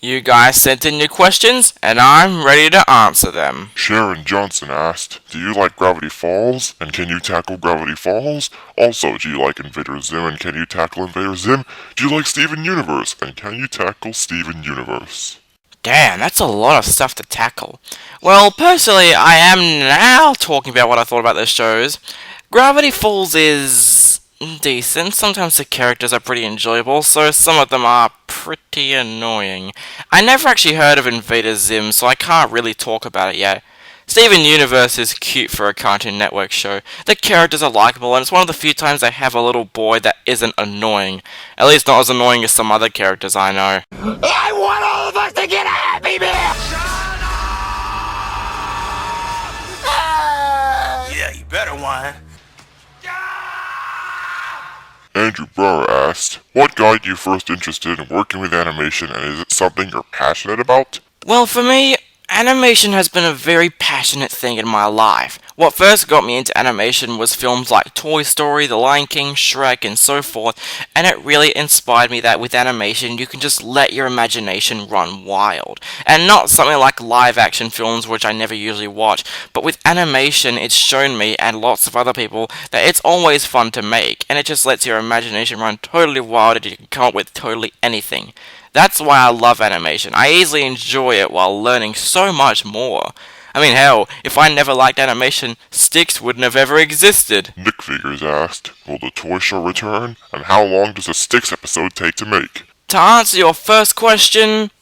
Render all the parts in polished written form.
You guys sent in your questions, and I'm ready to answer them. Sharon Johnson asked, do you like Gravity Falls, and can you tackle Gravity Falls? Also, do you like Invader Zim, and can you tackle Invader Zim? Do you like Steven Universe, and can you tackle Steven Universe? Damn, that's a lot of stuff to tackle. Well, personally, I am now talking about what I thought about those shows. Gravity Falls is decent. Sometimes the characters are pretty enjoyable, so some of them are pretty annoying. I never actually heard of Invader Zim, so I can't really talk about it yet. Steven Universe is cute for a Cartoon Network show. The characters are likable, and it's one of the few times I have a little boy that isn't annoying. At least not as annoying as some other characters I know. I want all of us to get a Happy Meal! Yeah, you better whine. Andrew Brower asked, what got you first interested in working with animation, and is it something you're passionate about? Well, for me, animation has been a very passionate thing in my life. What first got me into animation was films like Toy Story, The Lion King, Shrek, and so forth, and it really inspired me that with animation you can just let your imagination run wild. And not something like live action films, which I never usually watch, but with animation it's shown me and lots of other people that it's always fun to make, and it just lets your imagination run totally wild and you can come up with totally anything. That's why I love animation. I easily enjoy it while learning so much more. I mean, hell, if I never liked animation, Styx wouldn't have ever existed. Nick Figures asked, will the toy show return, and how long does a Styx episode take to make? To answer your first question,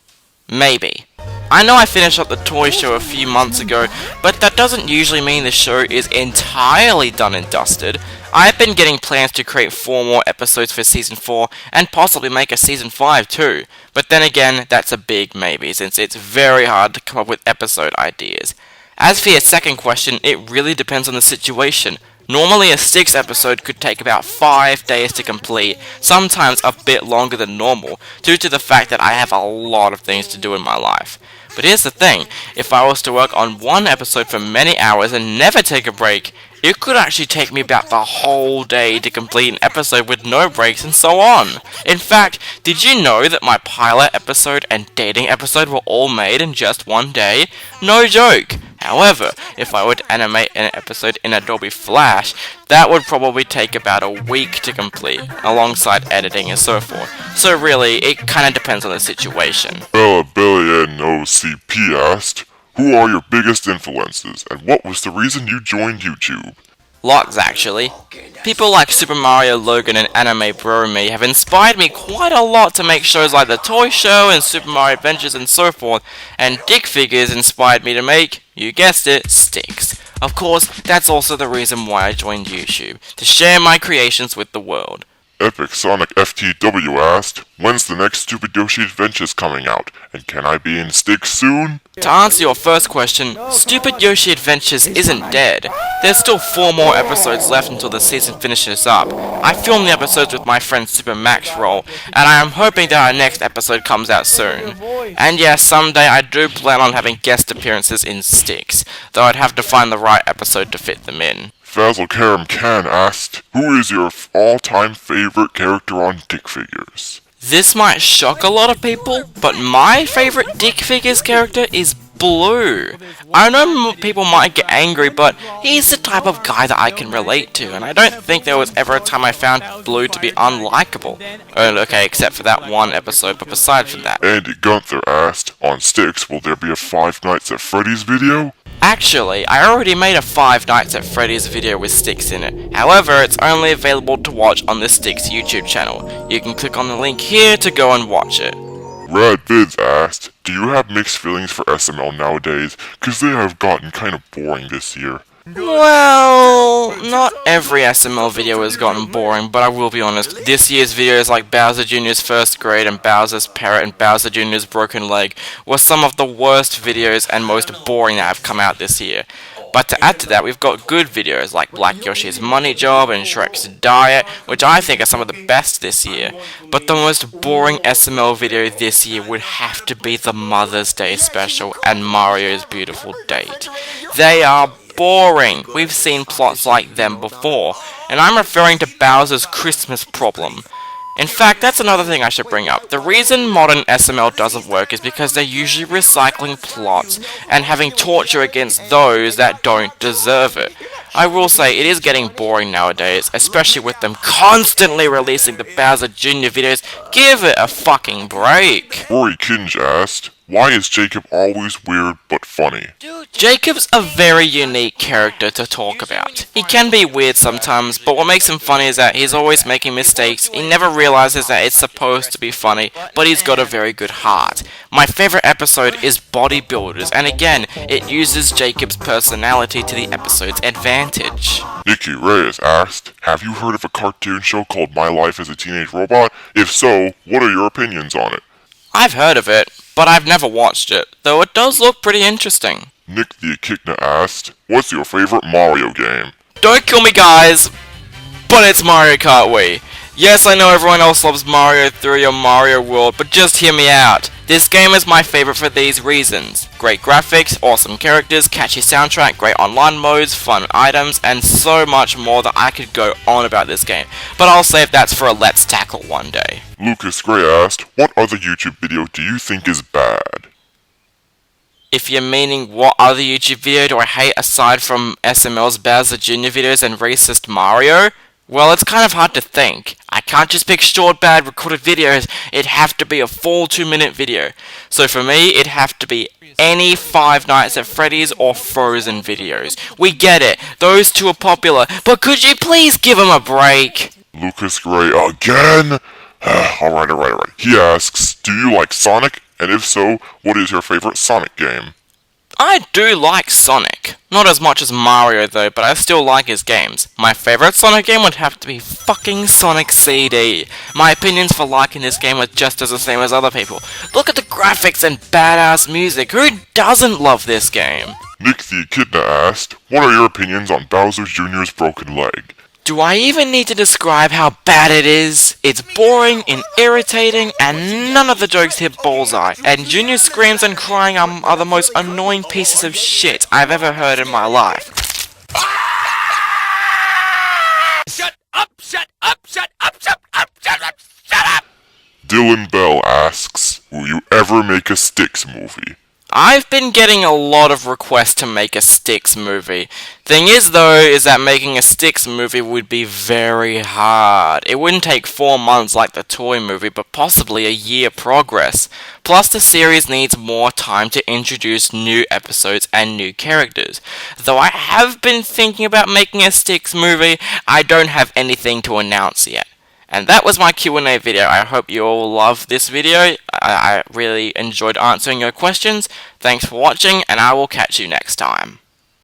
maybe. I know I finished up the toy show a few months ago, but that doesn't usually mean the show is entirely done and dusted. I've been getting plans to create 4 more episodes for Season 4, and possibly make a Season 5 too. But then again, that's a big maybe, since it's very hard to come up with episode ideas. As for your second question, it really depends on the situation. Normally a Styx episode could take about 5 days to complete, sometimes a bit longer than normal, due to the fact that I have a lot of things to do in my life. But here's the thing, if I was to work on one episode for many hours and never take a break, it could actually take me about the whole day to complete an episode with no breaks and so on. In fact, did you know that my pilot episode and dating episode were all made in just one day? No joke! However, if I were to animate an episode in Adobe Flash, that would probably take about a week to complete, alongside editing and so forth. So really, it kinda depends on the situation. Bella Billy and OCP asked, who are your biggest influences, and what was the reason you joined YouTube? Lots, actually. People like Super Mario, Logan, and Anime Bro Me have inspired me quite a lot to make shows like The Toy Show and Super Mario Adventures and so forth, and Dick Figures inspired me to make, you guessed it, Styx. Of course, that's also the reason why I joined YouTube, to share my creations with the world. Epic Sonic FTW asked, when's the next Stupid Yoshi Adventures coming out, and can I be in Styx soon? To answer your first question, Stupid Yoshi Adventures isn't dead. There's still 4 more episodes left until the season finishes up. I filmed the episodes with my friend Super Max Roll, and I am hoping that our next episode comes out soon. And yes, someday I do plan on having guest appearances in Styx, though I'd have to find the right episode to fit them in. Fazl Karam Khan asked, who is your all-time favorite character on Dick Figures? This might shock a lot of people, but my favorite Dick Figures character is Blue. I know people might get angry, but he's the type of guy that I can relate to, and I don't think there was ever a time I found Blue to be unlikable. Okay, except for that one episode, but besides from that. Andy Gunther asked, on Styx, will there be a Five Nights at Freddy's video? Actually, I already made a 5 Nights at Freddy's video with Styx in it. However, it's only available to watch on the Styx YouTube channel. You can click on the link here to go and watch it. Rad Vids asked, do you have mixed feelings for SML nowadays, cause they have gotten kind of boring this year? Well, not every SML video has gotten boring, but I will be honest, this year's videos like Bowser Jr.'s First Grade and Bowser's Parrot and Bowser Jr.'s Broken Leg were some of the worst videos and most boring that have come out this year. But to add to that, we've got good videos like Black Yoshi's Money Job and Shrek's Diet, which I think are some of the best this year. But the most boring SML video this year would have to be the Mother's Day special and Mario's Beautiful Date. They are boring. We've seen plots like them before, and I'm referring to Bowser's Christmas Problem. In fact, that's another thing I should bring up. The reason modern SML doesn't work is because they're usually recycling plots and having torture against those that don't deserve it. I will say, it is getting boring nowadays, especially with them constantly releasing the Bowser Jr. videos. Give it a fucking break. Rory Kinge asked, why is Jacob always weird but funny? Jacob's a very unique character to talk about. He can be weird sometimes, but what makes him funny is that he's always making mistakes. He never realizes that it's supposed to be funny, but he's got a very good heart. My favorite episode is Bodybuilders, and again, it uses Jacob's personality to the episode's advantage. Nikki Reyes asked, have you heard of a cartoon show called My Life as a Teenage Robot? If so, what are your opinions on it? I've heard of it, but I've never watched it, though it does look pretty interesting. Nick the Echidna asked, what's your favorite Mario game? Don't kill me, guys, but it's Mario Kart Wii. Yes, I know everyone else loves Mario 3 or Mario World, but just hear me out. This game is my favorite for these reasons. Great graphics, awesome characters, catchy soundtrack, great online modes, fun items, and so much more that I could go on about this game. But I'll save that for a Let's Tackle one day. Lucas Gray asked, what other YouTube video do you think is bad? If you're meaning what other YouTube video do I hate aside from SML's Bowser Jr. videos and racist Mario? Well, it's kind of hard to think. I can't just pick short, bad, recorded videos. It'd have to be a full 2-minute video. So for me, it'd have to be any Five Nights at Freddy's or Frozen videos. We get it. Those two are popular. But could you please give them a break? Lucas Gray again? Alright. He asks, do you like Sonic? And if so, what is your favorite Sonic game? I do like Sonic. Not as much as Mario though, but I still like his games. My favorite Sonic game would have to be fucking Sonic CD. My opinions for liking this game are just as the same as other people. Look at the graphics and badass music. Who doesn't love this game? Nick the Echidna asked, what are your opinions on Bowser Jr.'s broken leg? Do I even need to describe how bad it is? It's boring and irritating, and none of the jokes hit bullseye. And Junior's screams and crying are the most annoying pieces of shit I've ever heard in my life. Shut up, shut up, shut up, shut up, shut up, shut up! Dylan Bell asks, will you ever make a Styx movie? I've been getting a lot of requests to make a Styx movie. Thing is though, is that making a Styx movie would be very hard. It wouldn't take 4 months like the toy movie, but possibly a year progress. Plus the series needs more time to introduce new episodes and new characters. Though I have been thinking about making a Styx movie, I don't have anything to announce yet. And that was my Q&A video. I hope you all love this video. I really enjoyed answering your questions. Thanks for watching, and I will catch you next time.